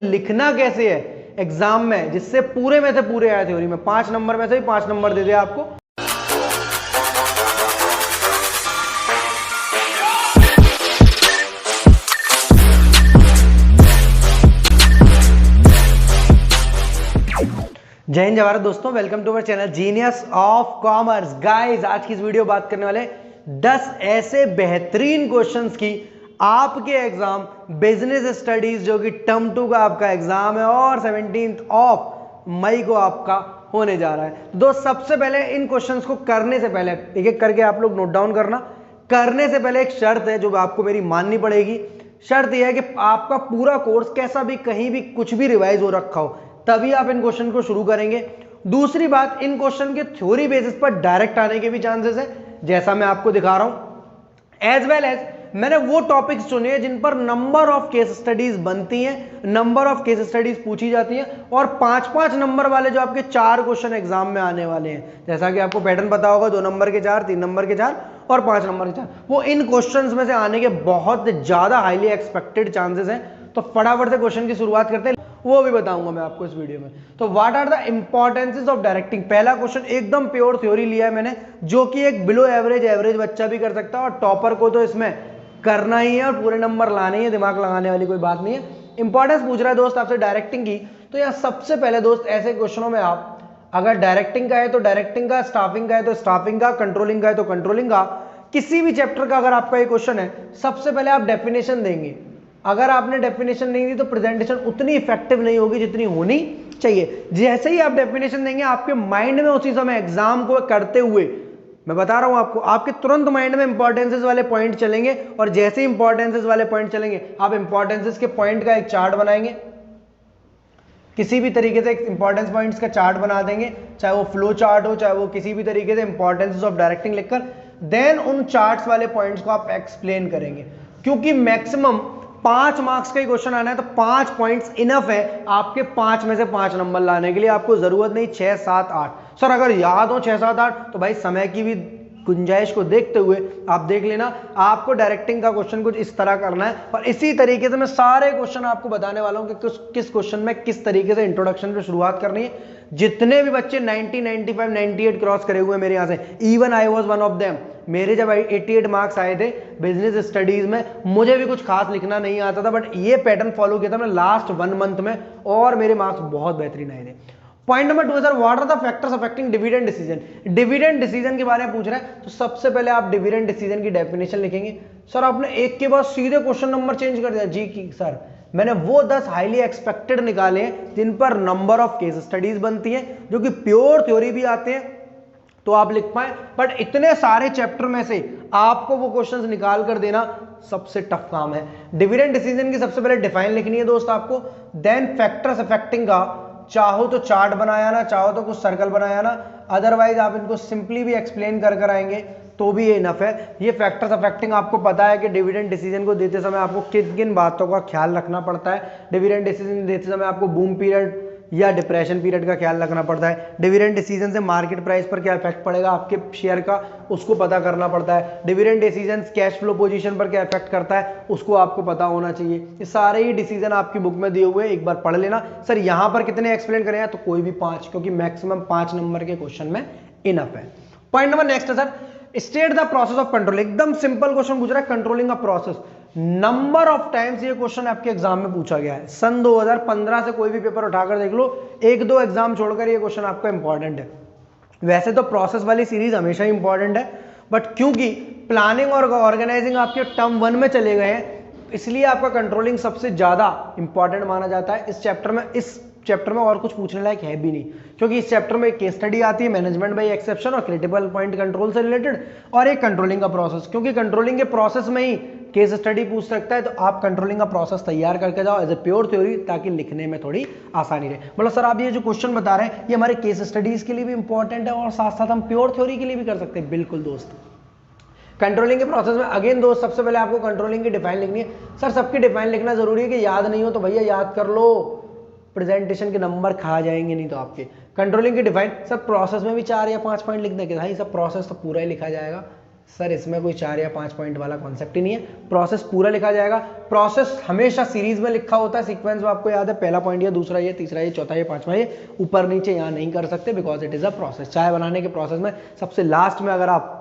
लिखना कैसे है एग्जाम में जिससे पूरे में से पूरे आए थ्योरी में 5 नंबर में से भी 5 नंबर दे दे आपको। जय हिंद जय भारत दोस्तों, welcome to our channel genius of commerce. Guys, आज की इस वीडियो बात करने वाले 10 ऐसे बेहतरीन क्वेश्चंस की आपके एग्जाम बिजनेस स्टडीज जो कि टर्म 2 का आपका एग्जाम है और 17 मई को आपका होने जा रहा है। दोस्त, सबसे पहले इन क्वेश्चंस को करने से पहले एक एक करके आप लोग नोट डाउन करना। करने से पहले एक शर्त है जो आपको मेरी माननी पड़ेगी। शर्त यह है कि आपका पूरा कोर्स कैसा भी कहीं भी कुछ भी रिवाइज हो रखा हो तभी आप इन क्वेश्चन को शुरू करेंगे। दूसरी बात, इन क्वेश्चन के थ्योरी बेसिस पर डायरेक्ट आने के भी चांसेस है, जैसा मैं आपको दिखा रहा हूं। एज वेल एज मैंने वो टॉपिक्स चुने हैं जिन पर नंबर ऑफ केस स्टडीज बनती हैं, नंबर ऑफ केस स्टडीज पूछी जाती हैं और 5-5 नंबर वाले जो आपके 4 क्वेश्चन एग्जाम में आने वाले हैं। जैसा कि आपको पैटर्न पता होगा, 2 नंबर के 4, 3 नंबर के 4 और 5 नंबर के 4, वो इन क्वेश्चंस में से आने के बहुत ज्यादा हाईली एक्सपेक्टेड चांसेस हैं। तो फटाफट से क्वेश्चन की शुरुआत करते हैं, वो भी बताऊंगा मैं आपको इस वीडियो में। तो what are the importances of directing. पहला क्वेश्चन एकदम प्योर थ्योरी लिया है मैंने, जो कि एक बिलो एवरेज बच्चा भी कर सकता है और टॉपर को तो इसमें करना ही है और पूरे नंबर लाने ही है, दिमाग लगाने वाली कोई बात नहीं है। इंपॉर्टेंस पूछ रहा है दोस्त आपसे डायरेक्टिंग की, तो यहाँ सबसे पहले दोस्त ऐसे क्वेश्चनों में आप अगर डायरेक्टिंग का है तो डायरेक्टिंग का, स्टाफिंग का है तो स्टाफिंग का, कंट्रोलिंग का है तो कंट्रोलिंग का, किसी भी चैप्टर का अगर आपका ये क्वेश्चन है, सबसे पहले आप डेफिनेशन देंगे। अगर आपने डेफिनेशन नहीं दी तो प्रेजेंटेशन उतनी इफेक्टिव नहीं होगी जितनी होनी चाहिए। जैसे ही आप डेफिनेशन देंगे, आपके माइंड में उसी समय एग्जाम को करते हुए, मैं बता रहा हूं आपको, आपके तुरंत माइंड में इंपॉर्टेंसेस वाले पॉइंट चलेंगे और जैसे ही इंपॉर्टेंसेस वाले पॉइंट चलेंगे, आप इंपॉर्टेंसेस के पॉइंट का एक चार्ट बनाएंगे। किसी भी तरीके से इंपॉर्टेंस पॉइंट्स का चार्ट बना देंगे, चाहे वो फ्लो चार्ट हो, चाहे वो किसी भी तरीके से इंपॉर्टेंसेस ऑफ डायरेक्टिंग लिखकर, देन उन चार्ट्स वाले पॉइंट्स को आप एक्सप्लेन करेंगे। क्योंकि मैक्सिमम 5 मार्क्स का ही क्वेश्चन आना है तो 5 पॉइंट्स इनफ है आपके 5 में से 5 नंबर लाने के लिए। आपको जरूरत नहीं 6, 7, 8। सर अगर याद हो 6, 7, 8 तो भाई समय की भी गुंजाइश को देखते हुए आप देख लेना। आपको डायरेक्टिंग का क्वेश्चन कुछ इस तरह करना है और इसी तरीके से मैं सारे क्वेश्चन आपको बताने वाला हूं कि किस क्वेश्चन में किस तरीके से इंट्रोडक्शन पे शुरुआत करनी है। जितने भी बच्चे 90, 95, 98 क्रॉस करे हुए मेरे यहां से, even I was one of them. मेरे जब 88 मार्क्स आए थे बिजनेस स्टडीज में, मुझे भी कुछ खास लिखना नहीं आता था, बट ये पैटर्न फॉलो किया था मैं लास्ट 1 मंथ में और मेरे मार्क्स बहुत बेहतरीन आए थे। Point number 2 sir, what are the factors affecting dividend decision. Dividend decision के बारे में पूछ रहा है, तो सबसे पहले आप डिविडेंड डिसीजन की डेफिनेशन लिखेंगे। सर आपने एक के बाद सीधे क्वेश्चन नंबर चेंज कर दिया। जी की सर, मैंने वो 10 हाईली एक्सपेक्टेड निकाले हैं जिन पर नंबर ऑफ केस स्टडीज बनती हैं, जो कि प्योर थ्योरी भी आते हैं तो आप लिख पाए। बट इतने सारे चैप्टर में से आपको वो क्वेश्चंस निकाल कर देना सबसे टफ काम है। डिविडेंड डिसीजन की सबसे पहले डिफाइन लिखनी है दोस्त आपको, देन फैक्टर्स अफेक्टिंग का चाहो तो चार्ट बनाया ना, चाहो तो कुछ सर्कल बनाया ना, अदरवाइज आप इनको सिंपली भी एक्सप्लेन कर आएंगे तो भी ये इनफ है। ये फैक्टर्स अफेक्टिंग आपको पता है कि डिविडेंड डिसीजन को देते समय आपको किन किन बातों का ख्याल रखना पड़ता है। डिविडेंड डिसीजन देते समय आपको बूम पीरियड या डिप्रेशन पीरियड का ख्याल रखना पड़ता है। डिविडेंड डिसीजन से मार्केट प्राइस पर क्या इफेक्ट पड़ेगा आपके शेयर का, उसको पता करना पड़ता है। Dividend decision cash flow position पर क्या इफेक्ट करता है, उसको आपको पता होना चाहिए। ये सारे ही डिसीजन आपकी बुक में दिए हुए, एक बार पढ़ लेना। सर यहाँ पर कितने एक्सप्लेन करें, तो कोई भी 5, क्योंकि मैक्सिमम 5 नंबर के क्वेश्चन में इनफ है। पॉइंट नंबर नेक्स्ट है sir, state the process of control. एकदम सिंपल क्वेश्चन पूछ रहा है, कंट्रोलिंग का प्रोसेस। नंबर ऑफ टाइम्स ये क्वेश्चन आपके एग्जाम में पूछा गया है। सन 2015 से कोई भी पेपर उठाकर देख लो, 1-2 एग्जाम छोड़कर ये क्वेश्चन आपका इंपॉर्टेंट है। वैसे तो प्रोसेस वाली सीरीज हमेशा इंपॉर्टेंट है, बट क्योंकि प्लानिंग और ऑर्गेनाइजिंग आपके टर्म 1 में चले गए हैं, इसलिए आपका कंट्रोलिंग सबसे ज्यादा इंपॉर्टेंट माना जाता है इस चैप्टर में और कुछ पूछने लायक है भी नहीं, क्योंकि इस चैप्टर में एक केस स्टडी आती है मैनेजमेंट बाय एक्सेप्शन और क्रिटिकल पॉइंट कंट्रोल से रिलेटेड, और एक कंट्रोलिंग का प्रोसेस। क्योंकि कंट्रोलिंग के प्रोसेस में ही केस स्टडी पूछ सकता है, तो आप कंट्रोलिंग का प्रोसेस तैयार करके जाओ एज ए प्योर थ्योरी, ताकि लिखने में थोड़ी आसानी रहे। मतलब सर आप ये जो क्वेश्चन बता रहे हैं ये हमारे केस स्टडीज के लिए भी इंपॉर्टेंट है और साथ साथ हम प्योर थ्योरी के लिए भी कर सकते हैं। बिल्कुल दोस्त, कंट्रोलिंग के प्रोसेस में अगेन दोस्त सबसे पहले आपको कंट्रोलिंग की डिफाइन लिखनी है। सर सबकी डिफाइन लिखना जरूरी है कि याद नहीं हो तो भैया याद कर लो, प्रेजेंटेशन के नंबर खा जाएंगे नहीं तो आपके। कंट्रोलिंग की डिफाइन, सर प्रोसेस में भी 4 या 5 पॉइंट लिख देंगे, भाई सब प्रोसेस तो पूरा ही लिखा जाएगा। सर इसमें कोई 4 या 5 पॉइंट वाला कॉन्सेप्ट ही नहीं है, प्रोसेस पूरा लिखा जाएगा। प्रोसेस हमेशा सीरीज में लिखा होता है, सीक्वेंस में आपको याद है, पहला पॉइंट ये, दूसरा ये, तीसरा ये, चौथा ये, पांचवा ये, ऊपर नीचे यहाँ नहीं कर सकते because it is a process. चाय बनाने के प्रोसेस में सबसे लास्ट में अगर आप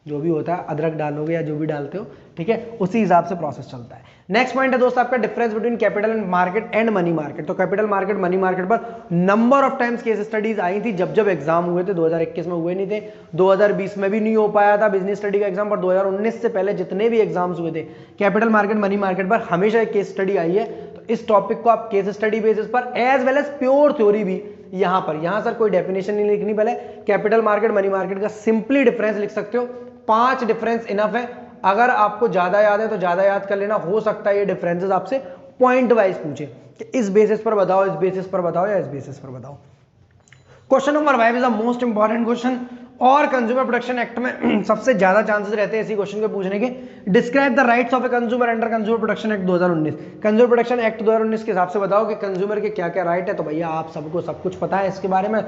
जो भी होता है अदरक डालोगे या जो भी डालते हो, ठीक है, उसी हिसाब से प्रोसेस चलता है। नेक्स्ट पॉइंट है दोस्त आपका difference between capital market and money market. तो कैपिटल मार्केट मनी मार्केट पर number of times case studies I थी जब जब एग्जाम हुए थे। 2021 में हुए नहीं थे, 2020 में भी नहीं हो पाया था बिजनेस स्टडी का एग्जाम, पर 2019 से पहले जितने भी एग्जाम्स हुए थे कैपिटल मार्केट मनी मार्केट पर हमेशा एक केस स्टडी आई है। तो इस टॉपिक को आप केस स्टडी बेसिस पर as well as pure theory भी यहां सर कोई डेफिनेशन नहीं लिखनी, पहले कैपिटल मार्केट मनी मार्केट का सिंपली डिफरेंस लिख सकते हो। 5 डिफरेंस इनफ है, अगर आपको ज्यादा याद है तो ज्यादा याद कर लेना, हो सकता है ये डिफरेंसेस आपसे पॉइंट वाइज पूछे कि इस बेसिस पर बताओ, इस बेसिस पर बताओ या इस बेसिस पर बताओ। Question number 5 is the most important question और कंज्यूमर प्रोटेक्शन एक्ट में सबसे ज्यादा चांसेस रहते हैं इसी क्वेश्चन के पूछने के। Describe the rights of a consumer under consumer protection act 2019। Consumer protection act 2019 के हिसाब से बताओ कि कंज्यूमर के क्या क्या राइट है। तो भैया आप सबको सब कुछ पता है इसके बारे में,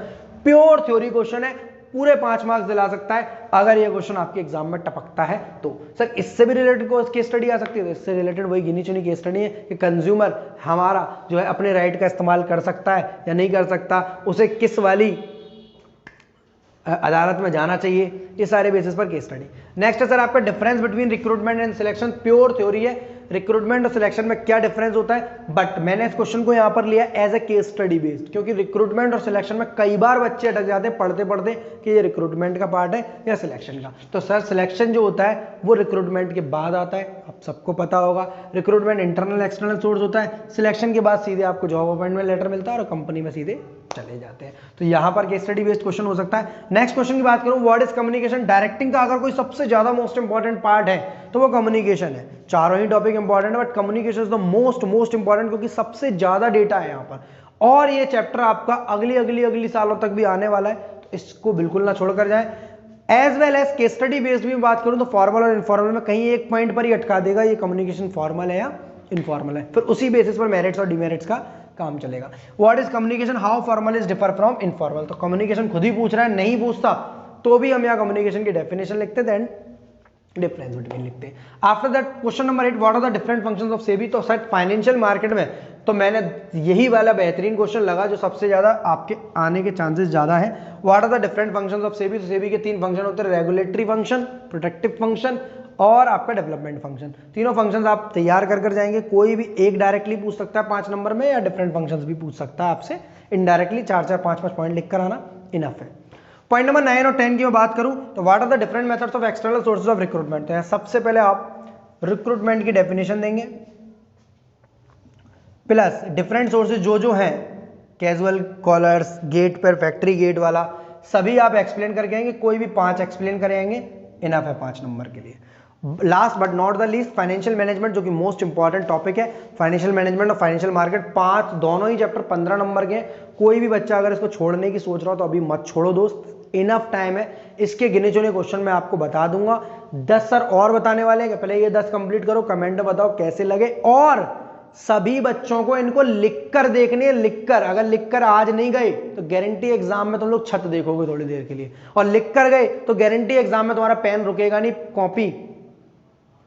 प्योर थ्योरी क्वेश्चन है, पूरे 5 मार्क्स दिला सकता है अगर ये क्वेश्चन आपके एग्जाम में टपकता है तो। सर इससे भी रिलेटेड केस स्टडी आ सकती है, तो इससे रिलेटेड वही गिनी चुनी केस स्टडी है कि कंज्यूमर हमारा जो है अपने राइट का इस्तेमाल कर सकता है या नहीं कर सकता, उसे किस वाली अदालत में जाना चाहिए, ये सारे बेसिस पर केस स्टडी। नेक्स्ट है सर आपका difference between recruitment and selection. Pure theory है, रिक्रूटमेंट और सिलेक्शन में क्या डिफरेंस होता है, बट मैंने इस क्वेश्चन को यहां पर लिया as a case study based, क्योंकि रिक्रूटमेंट और सिलेक्शन में कई बार बच्चे अटक जाते हैं पढ़ते पढ़ते कि ये रिक्रूटमेंट का पार्ट है या सिलेक्शन का। तो सर सिलेक्शन जो होता है वो रिक्रूटमेंट के बाद आता है, आप सबको पता होगा। रिक्रूटमेंट इंटरनल एक्सटर्नल सोर्स होता है, सिलेक्शन के बाद सीधे आपको जॉब अपॉइंटमेंट लेटर मिलता है और कंपनी में सीधे चले जाते हैं। तो यहां पर केस स्टडी बेस्ड क्वेश्चन हो सकता है। नेक्स्ट क्वेश्चन की बात करूं, व्हाट इज कम्युनिकेशन। डायरेक्टिंग का अगर कोई सबसे ज्यादा मोस्ट इंपॉर्टेंट पार्ट है तो वो कम्युनिकेशन है। चारों ही टॉपिक इंपॉर्टेंट है but communication is the most important, क्योंकि सबसे ज्यादा डेटा है यहां पर और ये चैप्टर आपका अगली सालों तक भी आने वाला है, तो इसको बिल्कुल ना छोड़कर जाए। As well as case study based भी बात करूं तो फॉर्मल और इनफॉर्मल में कहीं एक पॉइंट पर ही अटका देगा ये कम्युनिकेशन फॉर्मल है या इनफॉर्मल है, फिर उसी बेसिस पर मेरिट्स और डिमेरिट्स का काम चलेगा। What is communication, how formal is differ from informal. तो कम्युनिकेशन खुद ही पूछ रहा है, नहीं पूछता तो भी हम यहाँ कम्युनिकेशन की डेफिनेशन लिखते देन डिफरेंस बिटवीन लिखते हैं। After that question number 8, what are the different functions of SEBI. तो सर फाइनेंशियल मार्केट में तो मैंने यही वाला बेहतरीन क्वेश्चन लगा जो सबसे ज्यादा आपके आने के चांसेस ज्यादा है। What are the different functions of SEBI. तो सेबी के 3 फंक्शन होते हैं, रेगुलेटरी फंक्शन, प्रोटेक्टिव फंक्शन और आपका डेवलपमेंट फंक्शन। तीनों फंक्शंस आप तैयार कर जाएंगे, कोई भी एक डायरेक्टली पूछ सकता है 5 नंबर में या डिफरेंट फंक्शंस भी पूछ सकता है आपसे इनडायरेक्टली। 4-4, 5-5 पॉइंट लिख कर आना इनफ है। पॉइंट नंबर 9 और 10 की मैं बात करूं तो what are the different methods of external sources of recruitment. तो सबसे पहले आप रिक्रूटमेंट की डेफिनेशन देंगे प्लस डिफरेंट सोर्सेज जो हैं, कैजुअल कॉलर्स, गेट पर फैक्ट्री गेट वाला सभी आप एक्सप्लेन करके आएंगे, कोई भी 5 एक्सप्लेन करेंगे इनफ है 5 नंबर के लिए। Last but not the least financial management, जो कि मोस्ट इंपॉर्टेंट टॉपिक है। फाइनेंशियल मैनेजमेंट और फाइनेंशियल मार्केट 5 दोनों ही चैप्टर 15 नंबर के। कोई भी बच्चा अगर इसको छोड़ने की सोच रहा हो तो अभी मत छोड़ो दोस्त, इनफ टाइम है। इसके गिने चुने क्वेश्चन मैं आपको बता दूंगा, 10 सर और बताने वाले हैं, पहले ये 10 कंप्लीट करो, कमेंट में बताओ कैसे लगे। और सभी बच्चों को इनको लिखकर देखनी है, लिखकर। अगर लिखकर आज नहीं गए तो गारंटी एग्जाम में तुम लोग छत देखोगे थोड़ी देर के लिए, और लिखकर गए तो गारंटी एग्जाम में तुम्हारा पेन रुकेगा नहीं, कॉपी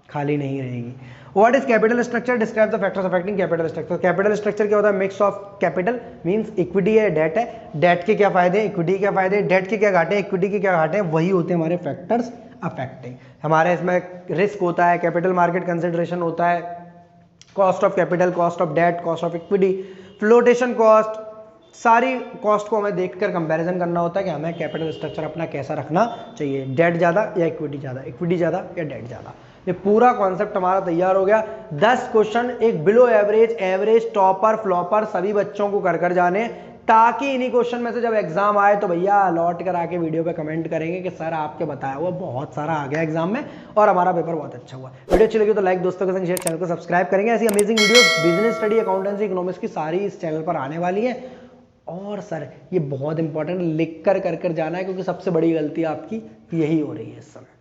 खाली नहीं रहेगी। What is capital structure, describe the factors affecting capital structure. Capital structure क्या होता है, mix of capital means equity है, डेट है, डेट के क्या फायदे, इक्विटी के क्या फायदे, डेट के क्या घाटे, इक्विटी के क्या घाटे, वही होते हैं हमारे फैक्टर्स अफेक्टिंग। हमारे इसमें रिस्क होता है, कैपिटल मार्केट कंसिडरेशन होता है, cost of capital, cost of debt, cost of equity, flotation cost, सारी कॉस्ट को हमें देखकर कंपैरिजन करना होता है कि हमें कैपिटल स्ट्रक्चर अपना कैसा रखना चाहिए, डेट ज़्यादा या इक्विटी ज़्यादा, इक्विटी ज़्यादा या डेट ज़्यादा। ये पूरा कॉन्सेप्ट हमारा तैयार हो गया। 10 क्वेश्चन एक बिलो एवरेज, एवरेज, टॉपर, फ्लॉपर सभी बच्चों को कर जाने, ताकि इन्हीं क्वेश्चन में से जब एग्जाम आए तो भैया लौट कर आके वीडियो पे कमेंट करेंगे कि सर आपके बताया हुआ बहुत सारा आ गया एग्जाम में और हमारा पेपर बहुत अच्छा हुआ। वीडियो अच्छी लगी तो लाइक, दोस्तों के संग शेयर, चैनल को सब्सक्राइब करेंगे। ऐसी amazing video business study, accountancy, economics की सारी इस चैनल पर आने वाली है। और सर ये बहुत इंपॉर्टेंट लिख कर जाना है, क्योंकि सबसे बड़ी गलती आपकी यही हो रही है इस समय।